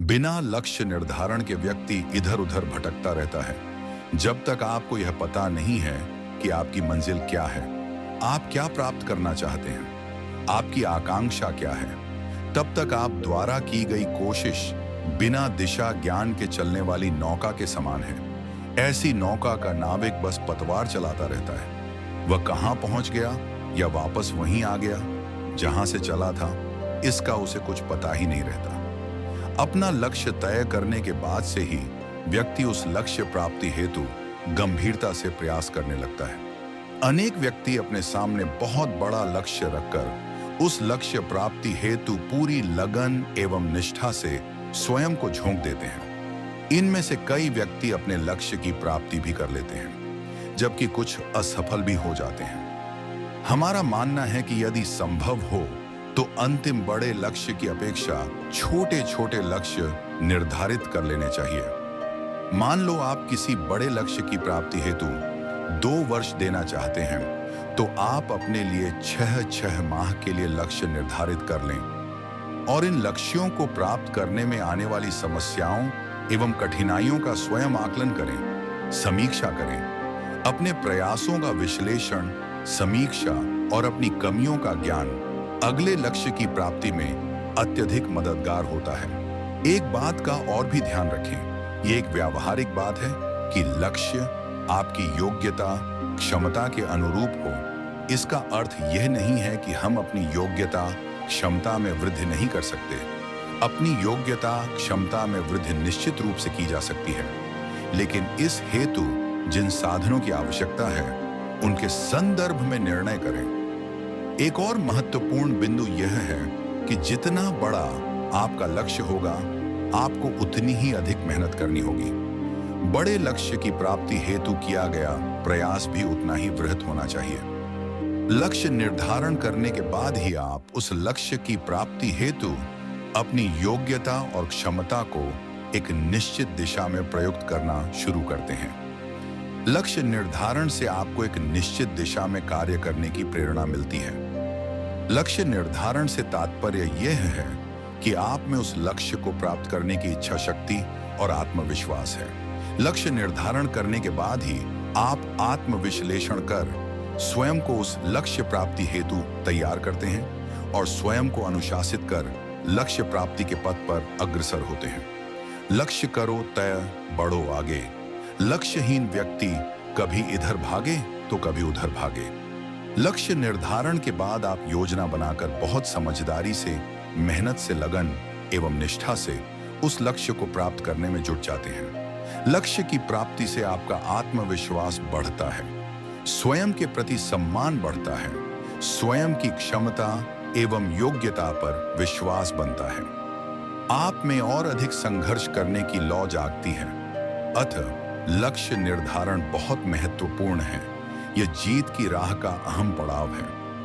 बिना लक्ष्य निर्धारण के व्यक्ति इधर उधर भटकता रहता है। जब तक आपको यह पता नहीं है कि आपकी मंजिल क्या है, आप क्या प्राप्त करना चाहते हैं, आपकी आकांक्षा क्या है, तब तक आप द्वारा की गई कोशिश बिना दिशा ज्ञान के चलने वाली नौका के समान है। ऐसी नौका का नाविक बस पतवार चलाता रहता है। वह कहां पहुंच गया या वापस वहीं आ गया जहां से चला था, इसका उसे कुछ पता ही नहीं रहता। अपना लक्ष्य तय करने के बाद से ही व्यक्ति उस लक्ष्य प्राप्ति हेतु गंभीरता से प्रयास करने लगता है। अनेक व्यक्ति अपने सामने बहुत बड़ा लक्ष्य रखकर उस लक्ष्य प्राप्ति हेतु पूरी लगन एवं निष्ठा से स्वयं को झोंक देते हैं। इनमें से कई व्यक्ति अपने लक्ष्य की प्राप्ति भी कर लेते हैं, जबकि कुछ असफल भी हो जाते हैं। हमारा मानना है कि यदि संभव हो तो अंतिम बड़े लक्ष्य की अपेक्षा छोटे छोटे लक्ष्य निर्धारित कर लेने चाहिए। मान लो आप किसी बड़े लक्ष्य की प्राप्ति हेतु 2 वर्ष देना चाहते हैं, तो आप अपने लिए 6 माह के लिए लक्ष्य निर्धारित कर लें और इन लक्ष्यों को प्राप्त करने में आने वाली समस्याओं एवं कठिनाइयों का स्वयं आकलन करें, समीक्षा करें। अपने प्रयासों का विश्लेषण, समीक्षा और अपनी कमियों का ज्ञान अगले लक्ष्य की प्राप्ति में अत्यधिक मददगार होता है। एक बात का और भी ध्यान रखें, ये एक व्यावहारिक बात है कि लक्ष्य आपकी योग्यता, क्षमता के अनुरूप हो। इसका अर्थ यह नहीं है कि हम अपनी योग्यता, क्षमता में वृद्धि नहीं कर सकते। अपनी योग्यता, क्षमता में वृद्धि निश्चित रूप से की जा सकती है, लेकिन इस हेतु जिन साधनों की आवश्यकता है, उनके संदर्भ में निर्णय करें। एक और महत्वपूर्ण बिंदु यह है कि जितना बड़ा आपका लक्ष्य होगा, आपको उतनी ही अधिक मेहनत करनी होगी। बड़े लक्ष्य की प्राप्ति हेतु किया गया प्रयास भी उतना ही वृहत होना चाहिए। लक्ष्य निर्धारण करने के बाद ही आप उस लक्ष्य की प्राप्ति हेतु अपनी योग्यता और क्षमता को एक निश्चित दिशा में प्रयुक्त करना शुरू करते हैं। लक्ष्य निर्धारण से आपको एक निश्चित दिशा में कार्य करने की प्रेरणा मिलती है। लक्ष्य निर्धारण से तात्पर्य यह है कि आप में उस लक्ष्य को प्राप्त करने की इच्छा शक्ति और आत्मविश्वास है। लक्ष्य निर्धारण करने के बाद ही आप आत्मविश्लेषण कर स्वयं को उस लक्ष्य प्राप्ति हेतु तैयार करते हैं और स्वयं को अनुशासित कर लक्ष्य प्राप्ति के पथ पर अग्रसर होते हैं। लक्ष्य करो तय, बढ़ो आगे। लक्ष्यहीन व्यक्ति कभी इधर भागे तो कभी उधर भागे। लक्ष्य निर्धारण के बाद आप योजना बनाकर बहुत समझदारी से, मेहनत से, लगन एवं निष्ठा से उस लक्ष्य को प्राप्त करने में जुट जाते हैं। लक्ष्य की प्राप्ति से आपका आत्मविश्वास बढ़ता है, स्वयं के प्रति सम्मान बढ़ता है, स्वयं की क्षमता एवं योग्यता पर विश्वास बनता है। आप में और अधिक संघर्ष करने की लौ जागती है। अतः लक्ष्य निर्धारण बहुत महत्वपूर्ण है। यह जीत की राह का अहम पड़ाव है।